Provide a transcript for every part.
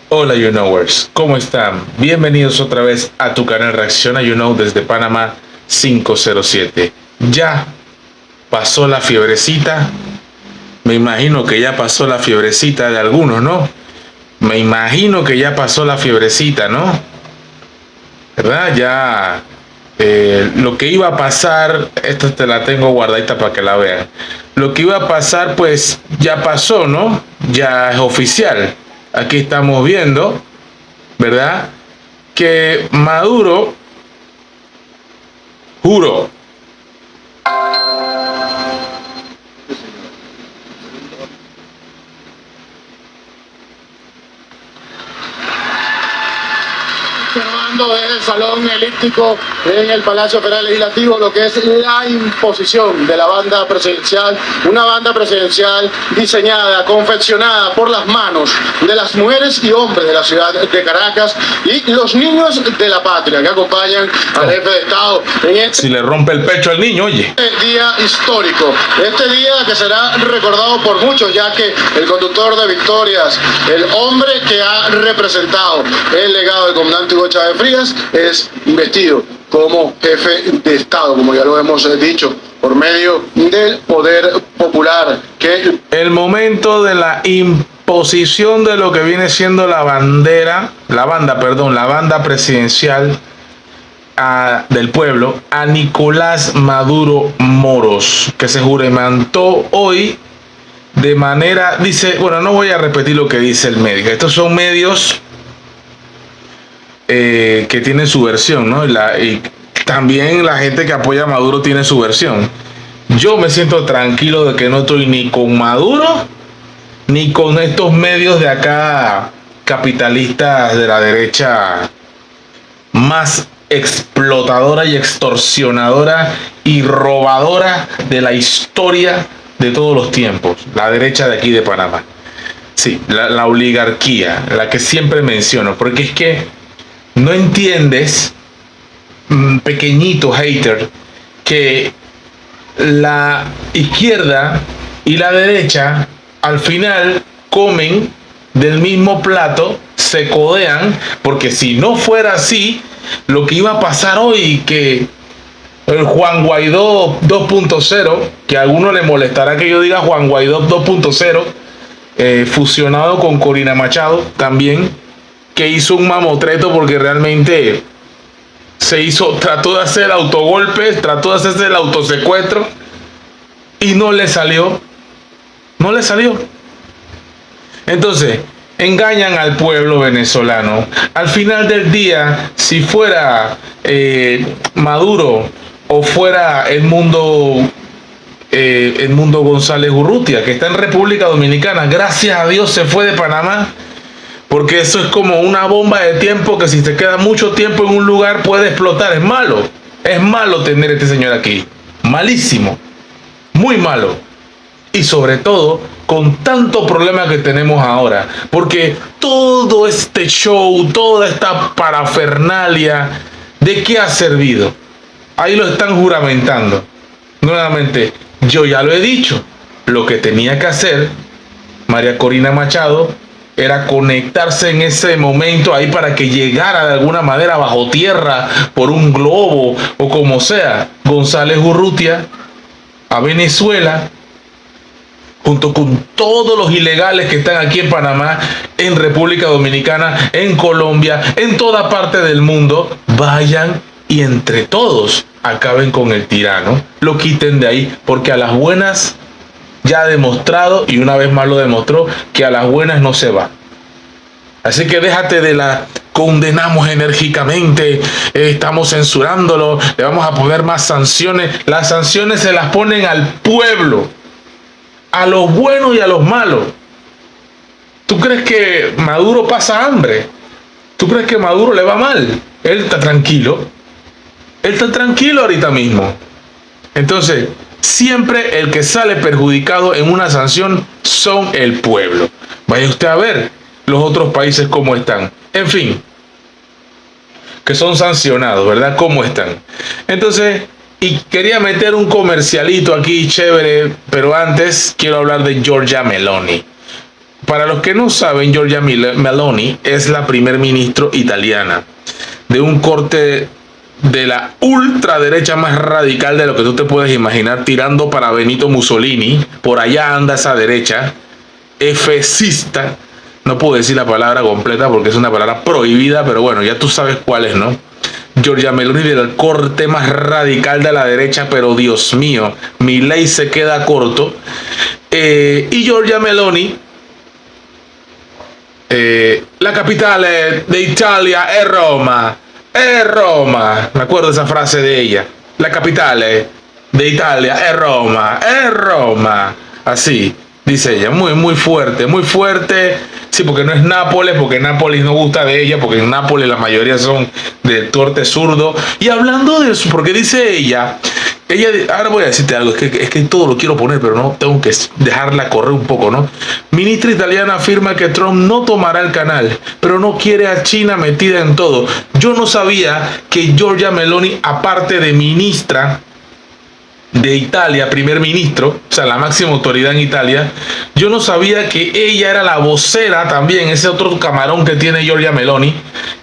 Hola You Knowers, ¿cómo están? Bienvenidos otra vez a tu canal Reacciona You Know desde Panamá 507. Ya pasó la fiebrecita. Me imagino que ya pasó la fiebrecita de algunos, ¿no? Me imagino que ya pasó la fiebrecita, ¿no? ¿Verdad? Ya lo que iba a pasar, esta te la tengo guardadita para que la vean. Lo que iba a pasar, pues ya pasó, ¿no? Ya es oficial. Aquí estamos viendo, ¿verdad? Que Maduro juró. Observando desde el salón elíptico en el Palacio Federal Legislativo lo que es la imposición de la banda presidencial, una banda presidencial diseñada, confeccionada por las manos de las mujeres y hombres de la ciudad de Caracas y los niños de la patria que acompañan al jefe de Estado en este Si le rompe el pecho al niño, oye. día histórico, este día que será recordado por muchos, ya que el conductor de Victorias, el hombre que ha representado el legado del comandante Hugo Chávez Frías, es investido como jefe de Estado, como ya lo hemos dicho, por medio del poder popular. Que El momento de la imposición de lo que viene siendo la banda presidencial del pueblo a Nicolás Maduro Moros, que se juramentó hoy de manera, dice, bueno, no voy a repetir lo que dice el médico, estos son medios que tienen su versión, ¿no? Y también la gente que apoya a Maduro tiene su versión. Yo me siento tranquilo de que no estoy ni con Maduro ni con estos medios de acá capitalistas de la derecha más explotadora y extorsionadora y robadora de la historia de todos los tiempos, la derecha de aquí de Panamá. Sí, la oligarquía, la que siempre menciono, porque es que no entiendes, pequeñito hater, que la izquierda y la derecha al final comen del mismo plato, se codean, porque si no fuera así, lo que iba a pasar hoy, que el Juan Guaidó 2.0, que a alguno le molestará que yo diga Juan Guaidó 2.0, fusionado con Corina Machado también, que hizo un mamotreto porque realmente trató de hacer autogolpes, trató de hacerse el autosecuestro y no le salió. No le salió. Entonces, engañan al pueblo venezolano. Al final del día, si fuera Maduro o fuera el mundo González Urrutia, que está en República Dominicana, gracias a Dios se fue de Panamá, porque eso es como una bomba de tiempo que si se queda mucho tiempo en un lugar puede explotar. Es malo tener a este señor aquí, malísimo, muy malo. Y sobre todo con tanto problema que tenemos ahora, porque todo este show, toda esta parafernalia, ¿de qué ha servido? Ahí lo están juramentando. Nuevamente, yo ya lo he dicho, lo que tenía que hacer María Corina Machado era conectarse en ese momento ahí para que llegara de alguna manera bajo tierra por un globo o como sea González Urrutia a Venezuela, junto con todos los ilegales que están aquí en Panamá, en República Dominicana, en Colombia, en toda parte del mundo. Vayan y entre todos acaben con el tirano, lo quiten de ahí, porque a las buenas ya ha demostrado, y una vez más lo demostró, que a las buenas no se va. Así que déjate de la condenamos enérgicamente, estamos censurándolo, le vamos a poner más sanciones. Las sanciones se las ponen al pueblo, a los buenos y a los malos. ¿Tú crees que Maduro pasa hambre? ¿Tú crees que Maduro le va mal? Él está tranquilo. Él está tranquilo ahorita mismo. Entonces, siempre el que sale perjudicado en una sanción son el pueblo. Vaya usted a ver los otros países cómo están. En fin, que son sancionados, ¿verdad? ¿Cómo están? Entonces, y quería meter un comercialito aquí chévere, pero antes quiero hablar de Giorgia Meloni. Para los que no saben, Giorgia Meloni es la primer ministro italiana de un corte de la ultraderecha más radical de lo que tú te puedes imaginar, tirando para Benito Mussolini. Por allá anda esa derecha fascista. No puedo decir la palabra completa porque es una palabra prohibida, pero bueno, ya tú sabes cuál es, ¿no? Giorgia Meloni del corte más radical de la derecha, pero Dios mío, Milei se queda corto. Y Giorgia Meloni, la capitale de Italia es Roma. Es Roma. Me acuerdo de esa frase de ella. La capitale de Italia es Roma. Es Roma. Así dice ella. Muy, muy fuerte. Muy fuerte. Sí, porque no es Nápoles, porque Nápoles no gusta de ella, porque en Nápoles la mayoría son de torte zurdo. Y hablando de eso, porque dice ella, ahora voy a decirte algo, es que todo lo quiero poner, pero no tengo que dejarla correr un poco, ¿no? Ministra italiana afirma que Trump no tomará el canal, pero no quiere a China metida en todo. Yo no sabía que Giorgia Meloni, aparte de ministra de Italia, primer ministro, o sea, la máxima autoridad en Italia, yo no sabía que ella era la vocera también, ese otro camarón que tiene Giorgia Meloni,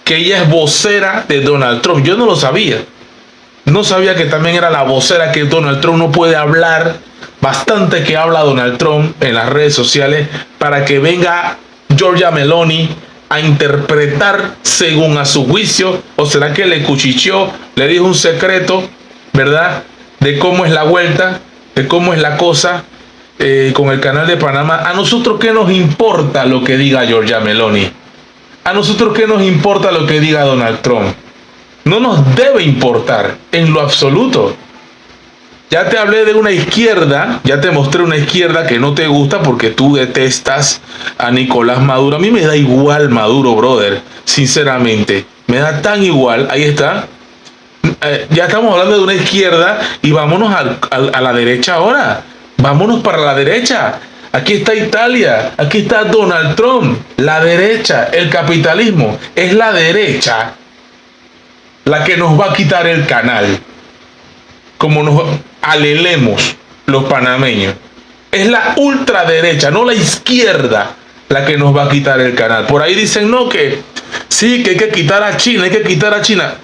que ella es vocera de Donald Trump. Yo no lo sabía. No sabía que también era la vocera, que Donald Trump no puede hablar, bastante que habla Donald Trump en las redes sociales, para que venga Giorgia Meloni a interpretar según a su juicio, o será que le cuchicheó, le dijo un secreto, ¿verdad?, de cómo es la vuelta, de cómo es la cosa con el canal de Panamá. ¿A nosotros qué nos importa lo que diga Giorgia Meloni? ¿A nosotros qué nos importa lo que diga Donald Trump? No nos debe importar en lo absoluto. Ya te hablé de una izquierda, ya te mostré una izquierda que no te gusta porque tú detestas a Nicolás Maduro. A mí me da igual Maduro, brother, sinceramente. Me da tan igual, ahí está. Ya estamos hablando de una izquierda y vámonos a la derecha ahora. Vámonos para la derecha. Aquí está Italia, aquí está Donald Trump. La derecha, el capitalismo. Es la derecha la que nos va a quitar el canal, como nos alelemos los panameños. Es la ultraderecha, no la izquierda, la que nos va a quitar el canal. Por ahí dicen, no, que sí, que hay que quitar a China, hay que quitar a China.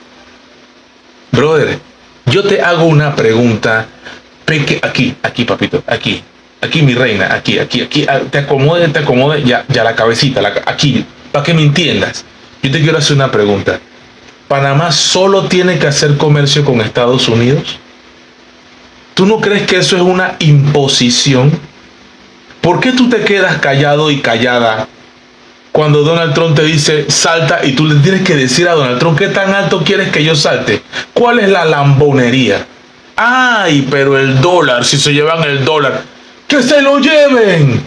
Brother, yo te hago una pregunta. Aquí, papito, aquí, mi reina, aquí, te acomode, ya la cabecita, aquí, para que me entiendas. Yo te quiero hacer una pregunta. ¿Panamá solo tiene que hacer comercio con Estados Unidos? ¿Tú no crees que eso es una imposición? ¿Por qué tú te quedas callado y callada cuando Donald Trump te dice salta y tú le tienes que decir a Donald Trump qué tan alto quieres que yo salte? ¿Cuál es la lambonería? Ay, pero el dólar, si se llevan el dólar, ¡que se lo lleven!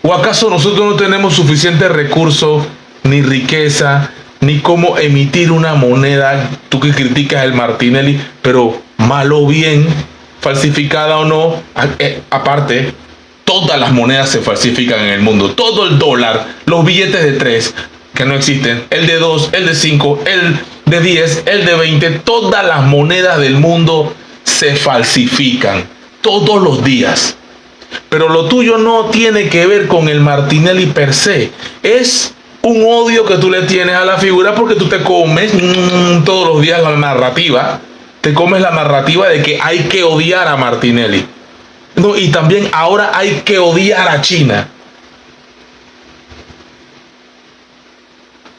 ¿O acaso nosotros no tenemos suficiente recursos, ni riqueza, ni cómo emitir una moneda? Tú que criticas el Martinelli, pero mal o bien, falsificada o no, aparte, todas las monedas se falsifican en el mundo. Todo el dólar, los billetes de 3, que no existen, el de 2, el de 5, el de 10, el de 20, todas las monedas del mundo se falsifican todos los días. Pero lo tuyo no tiene que ver con el Martinelli per se. Es un odio que tú le tienes a la figura porque tú te comes todos los días la narrativa. Te comes la narrativa de que hay que odiar a Martinelli. No, y también ahora hay que odiar a China.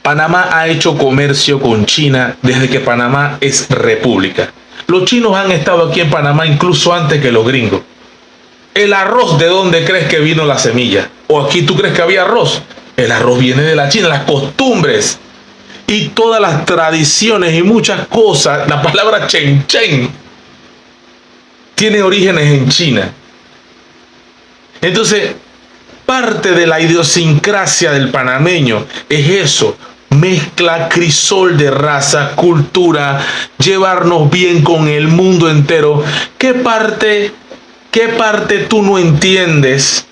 Panamá ha hecho comercio con China desde que Panamá es república. Los chinos han estado aquí en Panamá incluso antes que los gringos. El arroz, ¿de dónde crees que vino la semilla? ¿O aquí tú crees que había arroz? El arroz viene de la China, las costumbres y todas las tradiciones y muchas cosas. La palabra chen chen tiene orígenes en China. Entonces, parte de la idiosincrasia del panameño es eso. Mezcla, crisol de raza, cultura, llevarnos bien con el mundo entero. ¿Qué parte tú no entiendes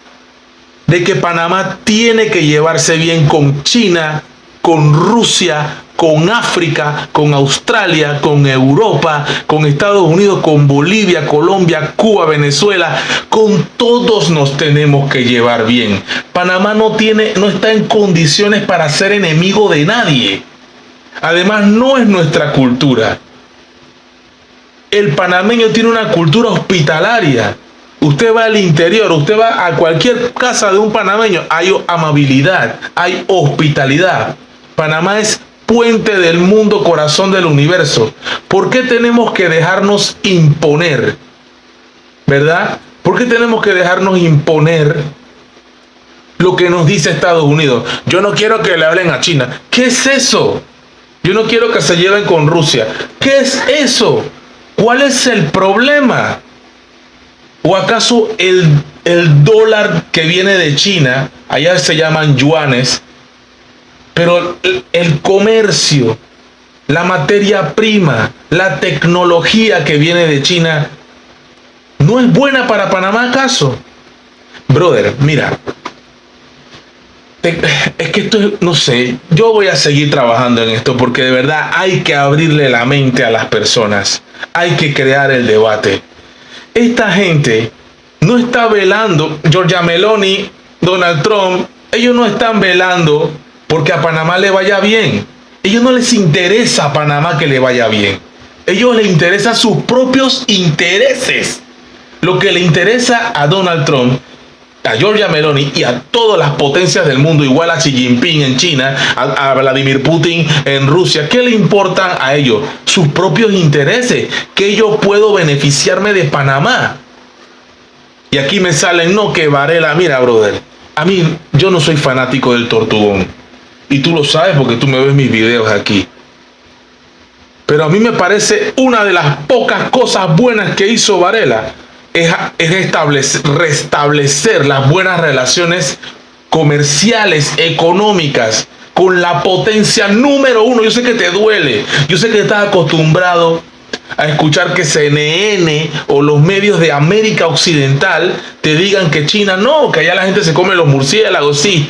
de que Panamá tiene que llevarse bien con China, con Rusia, con África, con Australia, con Europa, con Estados Unidos, con Bolivia, Colombia, Cuba, Venezuela. Con todos nos tenemos que llevar bien. Panamá no está en condiciones para ser enemigo de nadie. Además, no es nuestra cultura. El panameño tiene una cultura hospitalaria. Usted va al interior, usted va a cualquier casa de un panameño, hay amabilidad, hay hospitalidad. Panamá es puente del mundo, corazón del universo. ¿Por qué tenemos que dejarnos imponer? ¿Verdad? ¿Por qué tenemos que dejarnos imponer lo que nos dice Estados Unidos? Yo no quiero que le hablen a China. ¿Qué es eso? Yo no quiero que se lleven con Rusia. ¿Qué es eso? ¿Cuál es el problema? ¿O acaso el dólar que viene de China, allá se llaman yuanes, pero el comercio, la materia prima, la tecnología que viene de China, no es buena para Panamá acaso? Brother, mira, es que esto, no sé, yo voy a seguir trabajando en esto porque de verdad hay que abrirle la mente a las personas, hay que crear el debate. Esta gente no está velando, Giorgia Meloni, Donald Trump, ellos no están velando porque a Panamá le vaya bien. Ellos no les interesa a Panamá que le vaya bien. Ellos les interesan sus propios intereses. Lo que le interesa a Donald Trump, a Giorgia Meloni y a todas las potencias del mundo, igual a Xi Jinping en China, a Vladimir Putin en Rusia, ¿qué le importan a ellos? Sus propios intereses, que yo puedo beneficiarme de Panamá. Y aquí me salen, no, que Varela, mira, brother, a mí, yo no soy fanático del Tortugón, y tú lo sabes porque tú me ves mis videos aquí. Pero a mí me parece una de las pocas cosas buenas que hizo Varela es restablecer las buenas relaciones comerciales, económicas, con la potencia número uno. Yo sé que te duele, yo sé que estás acostumbrado a escuchar que CNN o los medios de América Occidental te digan que China no, que allá la gente se come los murciélagos, sí,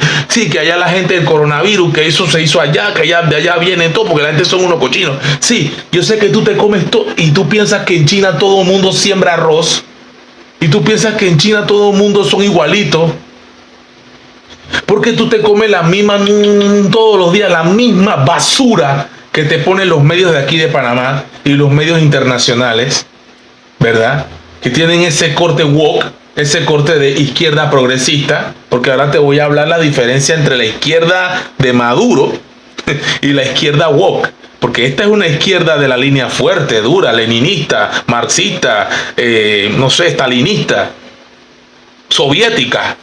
que allá la gente del coronavirus, que eso se hizo allá, que allá de allá viene todo, porque la gente son unos cochinos. Sí, yo sé que tú te comes todo y tú piensas que en China todo el mundo siembra arroz. Y tú piensas que en China todo el mundo son igualitos. Porque tú te comes la misma, todos los días, la misma basura que te ponen los medios de aquí de Panamá y los medios internacionales, ¿verdad? Que tienen ese corte woke, ese corte de izquierda progresista. Porque ahora te voy a hablar la diferencia entre la izquierda de Maduro y la izquierda woke. Porque esta es una izquierda de la línea fuerte, dura, leninista, marxista, no sé, stalinista, soviética.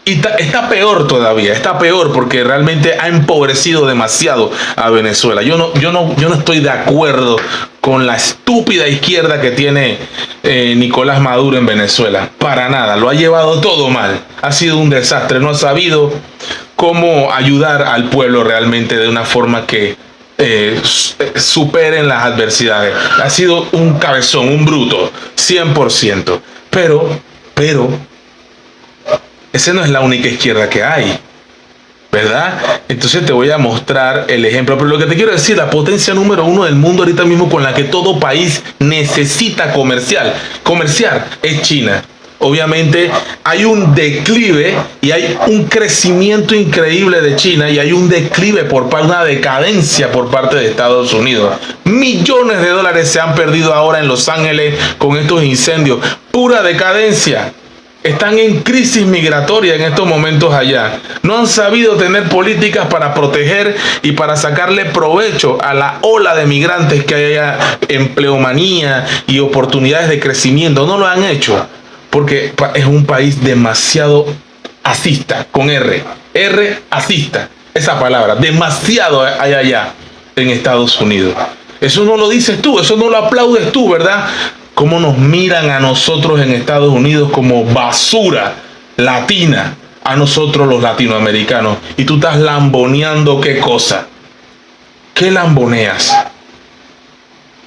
Y está peor todavía, está peor porque realmente ha empobrecido demasiado a Venezuela. Yo no estoy de acuerdo con la estúpida izquierda que tiene Nicolás Maduro en Venezuela. Para nada, lo ha llevado todo mal. Ha sido un desastre, no ha sabido cómo ayudar al pueblo realmente de una forma que superen las adversidades. Ha sido un cabezón, un bruto, 100%. Pero, esa no es la única izquierda que hay, ¿verdad? Entonces te voy a mostrar el ejemplo. Pero lo que te quiero decir, la potencia número uno del mundo ahorita mismo con la que todo país necesita comerciar es China. Obviamente hay un declive y hay un crecimiento increíble de China y hay un declive una decadencia por parte de Estados Unidos. Millones de dólares se han perdido ahora en Los Ángeles con estos incendios. Pura decadencia. Están en crisis migratoria en estos momentos allá. No han sabido tener políticas para proteger y para sacarle provecho a la ola de migrantes que hay allá, empleomanía y oportunidades de crecimiento. No lo han hecho. Porque es un país demasiado asista, con R asista, esa palabra, demasiado hay allá en Estados Unidos. Eso no lo dices tú, eso no lo aplaudes tú, ¿verdad? Cómo nos miran a nosotros en Estados Unidos como basura latina, a nosotros los latinoamericanos. Y tú estás lamboneando, ¿qué cosa? ¿Qué lamboneas?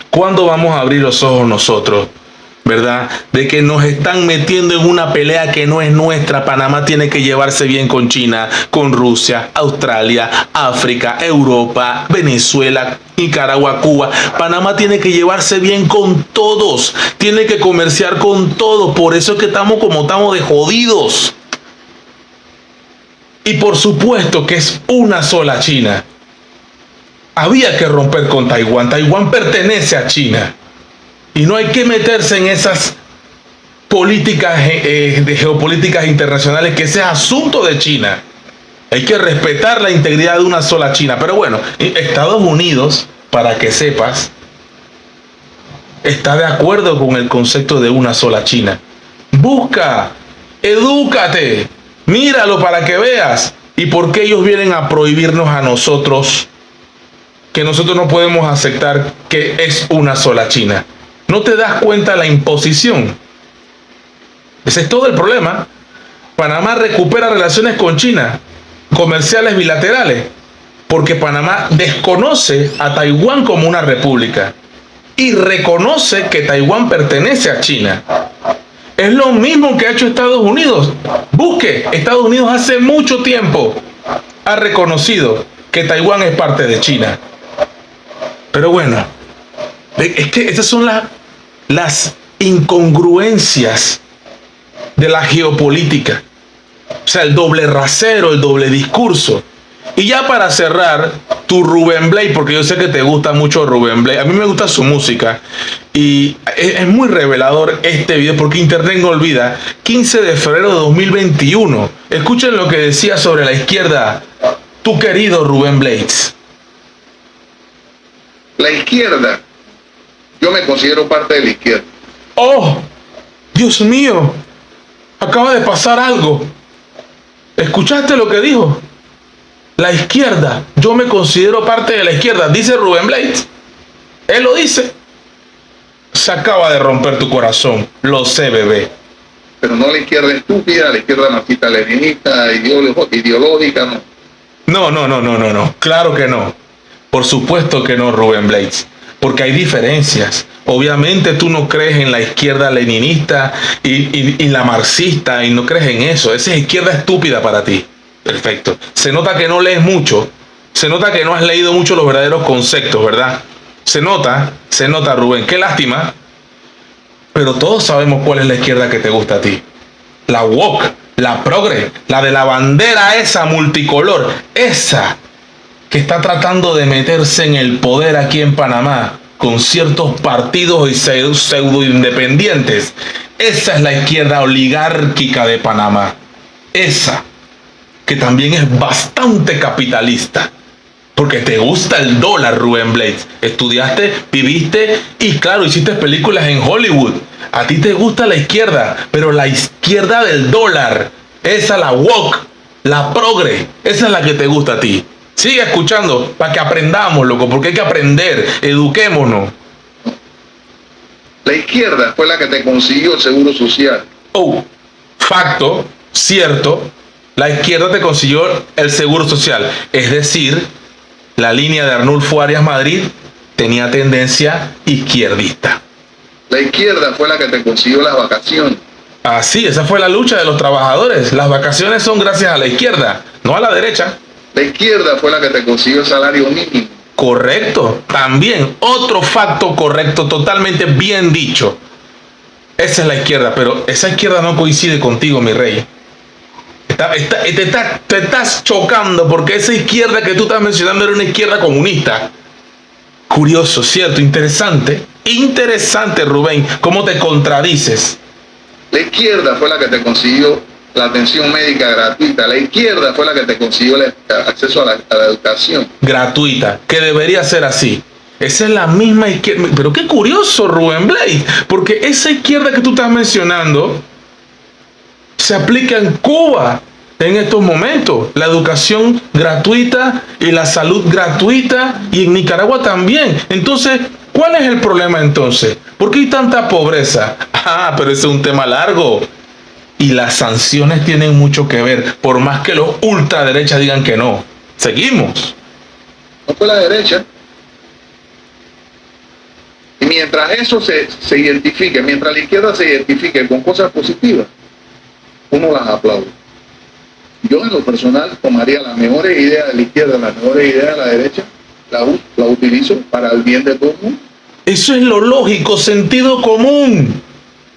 ¿Cuándo vamos a abrir los ojos nosotros? ¿verdad? De que nos están metiendo en una pelea que no es nuestra. Panamá tiene que llevarse bien con China, con Rusia, Australia, África, Europa, Venezuela, Nicaragua, Cuba. Panamá tiene que llevarse bien con todos, tiene que comerciar con todos. Por eso es que estamos como estamos de jodidos. Y por supuesto que es una sola China. Había que romper con Taiwán. Taiwán pertenece a China. Y no hay que meterse en esas políticas de geopolíticas internacionales, que ese es asunto de China. Hay que respetar la integridad de una sola China. Pero bueno, Estados Unidos, para que sepas, está de acuerdo con el concepto de una sola China. Busca, edúcate, míralo para que veas. ¿Y por qué ellos vienen a prohibirnos a nosotros que nosotros no podemos aceptar que es una sola China? ¿No te das cuenta la imposición? Ese es todo el problema. Panamá recupera relaciones con China, comerciales bilaterales, porque Panamá desconoce a Taiwán como una república y reconoce que Taiwán pertenece a China. Es lo mismo que ha hecho Estados Unidos. Busque, Estados Unidos hace mucho tiempo ha reconocido que Taiwán es parte de China. Pero bueno, es que estas son las incongruencias de la geopolítica. O sea, el doble rasero, el doble discurso. Y ya para cerrar, tu Rubén Blades, porque yo sé que te gusta mucho Rubén Blades. A mí me gusta su música. Y es muy revelador este video, porque Internet no olvida. 15 de febrero de 2021. Escuchen lo que decía sobre la izquierda tu querido Rubén Blades. La izquierda, yo me considero parte de la izquierda. ¡Oh! Dios mío, acaba de pasar algo. ¿Escuchaste lo que dijo? La izquierda, yo me considero parte de la izquierda, dice Rubén Blades. Él lo dice. Se acaba de romper tu corazón, lo sé, bebé. Pero no la izquierda estúpida, la izquierda marxista-leninista, ideológica, no. No. Claro que no. Por supuesto que no, Rubén Blades. Porque hay diferencias. Obviamente tú no crees en la izquierda leninista y la marxista y no crees en eso. Esa es izquierda estúpida para ti. Perfecto. Se nota que no lees mucho. Se nota que no has leído mucho los verdaderos conceptos, ¿verdad? Se nota, Rubén. Qué lástima. Pero todos sabemos cuál es la izquierda que te gusta a ti. La woke, la progre, la de la bandera esa multicolor. Esa que está tratando de meterse en el poder aquí en Panamá con ciertos partidos y pseudo independientes. Esa es la izquierda oligárquica de Panamá. Esa, que también es bastante capitalista. Porque te gusta el dólar, Rubén Blades. Estudiaste, viviste y claro, hiciste películas en Hollywood. A ti te gusta la izquierda, pero la izquierda del dólar. Esa, la woke, la progre. Esa es la que te gusta a ti. Sigue escuchando para que aprendamos, loco, porque hay que aprender. Eduquémonos. La izquierda fue la que te consiguió el seguro social. Oh, facto, cierto. La izquierda te consiguió el seguro social. Es decir, la línea de Arnulfo Arias Madrid tenía tendencia izquierdista. La izquierda fue la que te consiguió las vacaciones. Así, esa fue la lucha de los trabajadores. Las vacaciones son gracias a la izquierda, no a la derecha. La izquierda fue la que te consiguió el salario mínimo. Correcto, también otro facto correcto, totalmente bien dicho. Esa es la izquierda, pero esa izquierda no coincide contigo, mi rey. Te estás chocando porque esa izquierda que tú estás mencionando era una izquierda comunista. Curioso, cierto, interesante. Interesante, Rubén, cómo te contradices. La izquierda fue la que te consiguió la atención médica gratuita. La izquierda fue la que te consiguió el acceso a la educación. Gratuita, que debería ser así. Esa es la misma izquierda. Pero qué curioso, Rubén Blades, porque esa izquierda que tú estás mencionando se aplica en Cuba en estos momentos. La educación gratuita y la salud gratuita, y en Nicaragua también. Entonces, ¿cuál es el problema entonces? ¿Por qué hay tanta pobreza? Ah, pero ese es un tema largo. Y las sanciones tienen mucho que ver, por más que los ultraderechas digan que no. Seguimos. No fue la derecha. Y mientras eso se identifique, mientras la izquierda se identifique con cosas positivas, uno las aplaude. Yo en lo personal tomaría las mejores ideas de la izquierda, las mejores ideas de la derecha, la utilizo para el bien de todo el mundo. Eso es lo lógico, sentido común.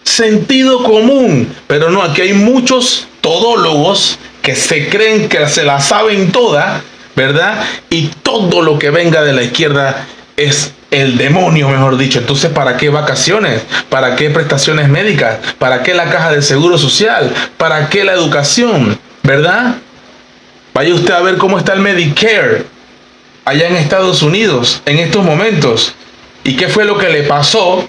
Sentido común. Pero no, aquí hay muchos todólogos que se creen que se la saben toda, ¿verdad? Y todo lo que venga de la izquierda es el demonio, mejor dicho. Entonces, ¿para qué vacaciones? ¿Para qué prestaciones médicas? ¿Para qué la caja de seguro social? ¿Para qué la educación? ¿Verdad? Vaya usted a ver cómo está el Medicare allá en Estados Unidos en estos momentos. ¿Y qué fue lo que le pasó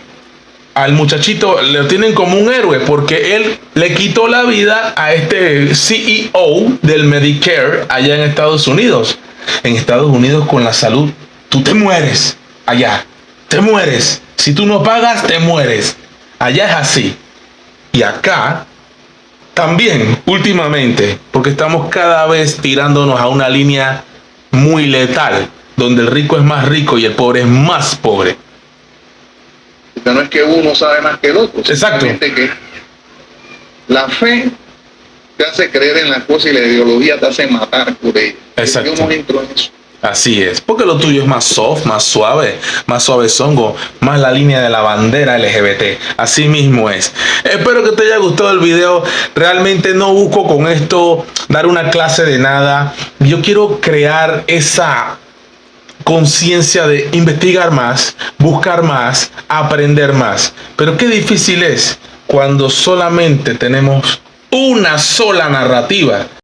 al muchachito? Le tienen como un héroe porque él le quitó la vida a este CEO del Medicare allá en Estados Unidos. En Estados Unidos con la salud, tú te mueres allá. Te mueres. Si tú no pagas, te mueres. Allá es así. Y acá también, últimamente, porque estamos cada vez tirándonos a una línea muy letal, donde el rico es más rico y el pobre es más pobre. Porque no es que uno sabe más que el otro. Exacto. Simplemente que la fe te hace creer en las cosas y la ideología te hace matar por ellas. Exacto. Yo no entro en eso. Así es, porque lo tuyo es más soft, más suavezongo, más la línea de la bandera LGBT. Así mismo es. Espero que te haya gustado el video. Realmente no busco con esto dar una clase de nada. Yo quiero crear esa conciencia de investigar más, buscar más, aprender más. Pero qué difícil es cuando solamente tenemos una sola narrativa